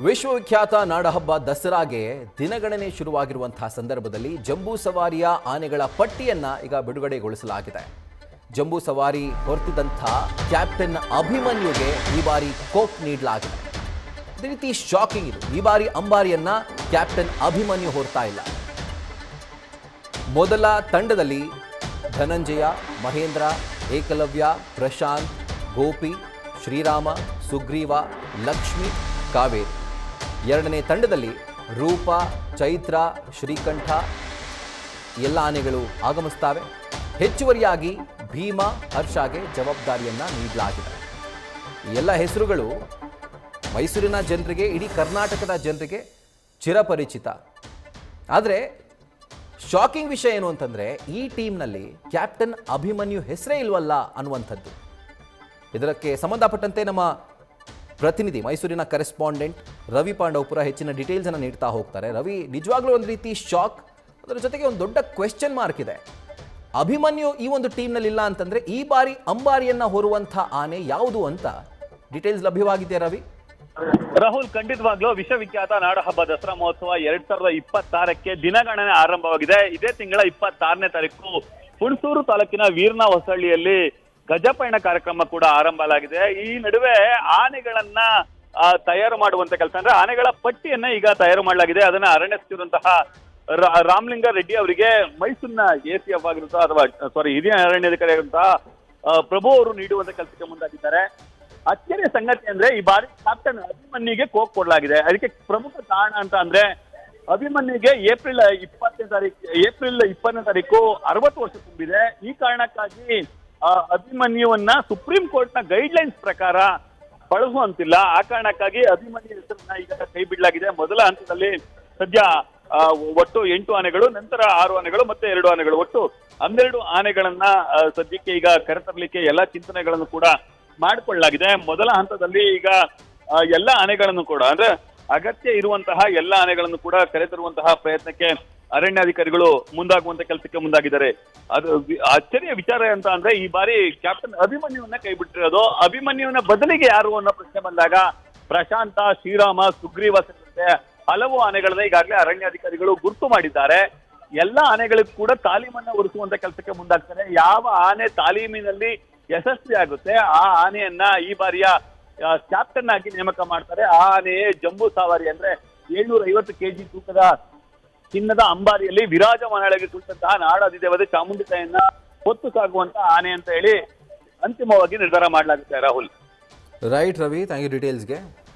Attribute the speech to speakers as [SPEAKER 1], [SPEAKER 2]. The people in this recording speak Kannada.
[SPEAKER 1] ವಿಶ್ವವಿಖ್ಯಾತ ನಾಡಹಬ್ಬ ದಸರಾಗೆ ದಿನಗಣನೆ ಶುರುವಾಗಿರುವಂತಹ ಸಂದರ್ಭದಲ್ಲಿ ಜಂಬೂ ಸವಾರಿಯ ಆನೆಗಳ ಪಟ್ಟಿಯನ್ನ ಈಗ ಬಿಡುಗಡೆಗೊಳಿಸಲಾಗಿದೆ. ಜಂಬೂ ಸವಾರಿ ಹೊರತಿದ್ದಂಥ ಕ್ಯಾಪ್ಟನ್ ಅಭಿಮನ್ಯುಗೆ ಈ ಬಾರಿ ಕೋಕ್ ನೀಡಲಾಗಿದೆ. ಇದೇ ರೀತಿ ಶಾಕಿಂಗ್ ಇದು. ಈ ಬಾರಿ ಅಂಬಾರಿಯನ್ನ ಕ್ಯಾಪ್ಟನ್ ಅಭಿಮನ್ಯು ಹೊರತಾ ಇಲ್ಲ. ಮೊದಲ ತಂಡದಲ್ಲಿ ಧನಂಜಯ, ಮಹೇಂದ್ರ, ಏಕಲವ್ಯ, ಪ್ರಶಾಂತ್, ಗೋಪಿ, ಶ್ರೀರಾಮ, ಸುಗ್ರೀವ, ಲಕ್ಷ್ಮಿ, ಕಾವೇರಿ. ಎರಡನೇ ತಂಡದಲ್ಲಿ ರೂಪ, ಚೈತ್ರ, ಶ್ರೀಕಂಠ ಎಲ್ಲ ಆನೆಗಳು ಆಗಮಿಸುತ್ತವೆ. ಹೆಚ್ಚುವರಿಯಾಗಿ ಭೀಮ, ಹರ್ಷಗೆ ಜವಾಬ್ದಾರಿಯನ್ನ ನೀಡಲಾಗಿದೆ. ಈ ಎಲ್ಲ ಹೆಸರುಗಳು ಮೈಸೂರಿನ ಜನರಿಗೆ, ಇಡೀ ಕರ್ನಾಟಕದ ಜನರಿಗೆ ಚಿರಪರಿಚಿತ. ಆದರೆ ಶಾಕಿಂಗ್ ವಿಷಯ ಏನು ಅಂತಂದ್ರೆ, ಈ ಟೀಮ್ನಲ್ಲಿ ಕ್ಯಾಪ್ಟನ್ ಅಭಿಮನ್ಯು ಹೆಸರೇ ಇಲ್ವಲ್ಲ ಅನ್ನುವಂಥದ್ದು. ಇದಕ್ಕೆ ಸಂಬಂಧಪಟ್ಟಂತೆ ನಮ್ಮ ಪ್ರತಿನಿಧಿ, ಮೈಸೂರಿನ ಕರೆಸ್ಪಾಂಡೆಂಟ್ ರವಿ ಪಾಂಡವಪುರ ಹೆಚ್ಚಿನ ಡೀಟೇಲ್ಸ್ ಅನ್ನು ನೀಡ್ತಾ ಹೋಗ್ತಾರೆ. ರವಿ, ನಿಜವಾಗ್ಲೂ ಒಂದು ರೀತಿ ಶಾಕ್, ಅದರ ಜೊತೆಗೆ ಒಂದು ದೊಡ್ಡ ಕ್ವೆಶ್ಚನ್ ಮಾರ್ಕ್ ಇದೆ. ಅಭಿಮನ್ಯು ಈ ಒಂದು ಟೀಮ್ನಲ್ಲಿ ಇಲ್ಲ ಅಂತಂದ್ರೆ ಈ ಬಾರಿ ಅಂಬಾರಿಯನ್ನ ಹೊರುವಂಥ ಆನೆ ಯಾವುದು ಅಂತ ಡೀಟೇಲ್ಸ್ ಲಭ್ಯವಾಗಿದೆಯಾ ರವಿ?
[SPEAKER 2] ರಾಹುಲ್, ಖಂಡಿತವಾಗ್ಲೂ ವಿಶ್ವವಿಖ್ಯಾತ ನಾಡಹಬ್ಬ ದಸರಾ ಮಹೋತ್ಸವ 2026ಕ್ಕೆ ದಿನಗಣನೆ ಆರಂಭವಾಗಿದೆ. ಇದೇ ತಿಂಗಳ 26ನೇ ತಾರೀಕು ಹುಣಸೂರು ತಾಲೂಕಿನ ವೀರನ ಹೊಸಳ್ಳಿಯಲ್ಲಿ ಗಜಪಯಣ ಕಾರ್ಯಕ್ರಮ ಕೂಡ ಆರಂಭವಾಗಿದೆ. ಈ ನಡುವೆ ಆನೆಗಳನ್ನ ತಯಾರು ಮಾಡುವಂತ ಕೆಲಸ, ಅಂದ್ರೆ ಆನೆಗಳ ಪಟ್ಟಿಯನ್ನ ಈಗ ತಯಾರು ಮಾಡಲಾಗಿದೆ. ಅದನ್ನ ಅರಣ್ಯ ಸಚಿವರಂತಹ ರಾಮಲಿಂಗ ರೆಡ್ಡಿ ಅವರಿಗೆ ಮೈಸೂರಿನ ACF ಆಗಿರುತ್ತಾ ಅಥವಾ ಹಿರಿಯ ಅರಣ್ಯಾಧಿಕಾರಿ ಆಗಿರುತ್ತಾ ಪ್ರಭು ಅವರು ನೀಡುವಂತ ಕೆಲಸಕ್ಕೆ ಮುಂದಾಗಿದ್ದಾರೆ. ಅಚ್ಚರಿಯ ಸಂಗತಿ ಅಂದ್ರೆ ಈ ಬಾರಿ ಕ್ಯಾಪ್ಟನ್ ಅಭಿಮನ್ಯುಗೆ ಕೋಕ್ ಕೊಡಲಾಗಿದೆ. ಅದಕ್ಕೆ ಪ್ರಮುಖ ಕಾರಣ ಅಂತ ಅಂದ್ರೆ ಅಭಿಮನ್ಯುಗೆ ಏಪ್ರಿಲ್ 20ನೇ ತಾರೀಕು 60 ವರ್ಷ ತುಂಬಿದೆ. ಈ ಕಾರಣಕ್ಕಾಗಿ ಅಭಿಮನ್ಯುವನ್ನ ಸುಪ್ರೀಂ ಕೋರ್ಟ್ ನ ಗೈಡ್ ಲೈನ್ಸ್ ಪ್ರಕಾರ ಬಳಸುವಂತಿಲ್ಲ. ಆ ಕಾರಣಕ್ಕಾಗಿ ಅಭಿಮನ್ಯು ಹೆಸರನ್ನ ಈಗ ಕೈ ಬಿಡಲಾಗಿದೆ. ಮೊದಲ ಹಂತದಲ್ಲಿ ಸದ್ಯ ಒಟ್ಟು 8 ಆನೆಗಳು, ನಂತರ 6 ಆನೆಗಳು ಮತ್ತೆ 2 ಆನೆಗಳು, ಒಟ್ಟು 12 ಆನೆಗಳನ್ನ ಸದ್ಯಕ್ಕೆ ಈಗ ಕರೆತರಲಿಕ್ಕೆ ಎಲ್ಲಾ ಚಿಂತನೆಗಳನ್ನು ಕೂಡ ಮಾಡಿಕೊಳ್ಳಲಾಗಿದೆ. ಮೊದಲ ಹಂತದಲ್ಲಿ ಈಗ ಎಲ್ಲ ಆನೆಗಳನ್ನು ಕೂಡ, ಅಂದ್ರೆ ಅಗತ್ಯ ಇರುವಂತಹ ಎಲ್ಲ ಆನೆಗಳನ್ನು ಕೂಡ ಕರೆತರುವಂತಹ ಪ್ರಯತ್ನಕ್ಕೆ ಅರಣ್ಯಾಧಿಕಾರಿಗಳು ಮುಂದಾಗುವಂತ ಕೆಲಸಕ್ಕೆ ಮುಂದಾಗಿದ್ದಾರೆ. ಅದು ಅಚ್ಚರಿಯ ವಿಚಾರ ಅಂತ ಅಂದ್ರೆ ಈ ಬಾರಿ ಕ್ಯಾಪ್ಟನ್ ಅಭಿಮನ್ಯುವನ್ನ ಕೈ ಬಿಟ್ಟಿರೋದು. ಅಭಿಮನ್ಯುವಿನ ಬದಲಿಗೆ ಯಾರು ಅನ್ನೋ ಪ್ರಶ್ನೆ ಬಂದಾಗ ಪ್ರಶಾಂತ, ಶ್ರೀರಾಮ, ಸುಗ್ರೀವ ಸೇರಿದಂತೆ ಹಲವು ಆನೆಗಳನ್ನ ಈಗಾಗಲೇ ಅರಣ್ಯಾಧಿಕಾರಿಗಳು ಗುರುತು ಮಾಡಿದ್ದಾರೆ. ಎಲ್ಲ ಆನೆಗಳಿಗೂ ಕೂಡ ತಾಲೀಮನ್ನ ಒರೆಸುವಂತ ಕೆಲಸಕ್ಕೆ ಮುಂದಾಗ್ತಾರೆ. ಯಾವ ಆನೆ ತಾಲೀಮಿನಲ್ಲಿ ಯಶಸ್ವಿ ಆಗುತ್ತೆ ಆ ಆನೆಯನ್ನ ಈ ಬಾರಿಯ ಕ್ಯಾಪ್ಟನ್ ಆಗಿ ನೇಮಕ ಮಾಡ್ತಾರೆ. ಆ ಆನೆಯೇ ಜಂಬೂ ಸವಾರಿ, ಅಂದ್ರೆ 750 kg ತೂಕದ ಚಿನ್ನದ ಅಂಬಾರಿಯಲ್ಲಿ ವಿರಾಜಮಾನಳಾಗಿ ಕುಳಿತಂತಹ ನಾಡಾಧಿದೇವತೆ ಚಾಮುಂಡಿ ತಾಯಿಯನ್ನ ಹೊತ್ತು ಸಾಗುವಂತ ಆನೆ ಅಂತ ಹೇಳಿ ಅಂತಿಮವಾಗಿ ನಿರ್ಧಾರ ಮಾಡಲಾಗುತ್ತೆ. Rahul.
[SPEAKER 1] Right Ravi, thank you ಡೀಟೇಲ್ಸ್ಗೆ.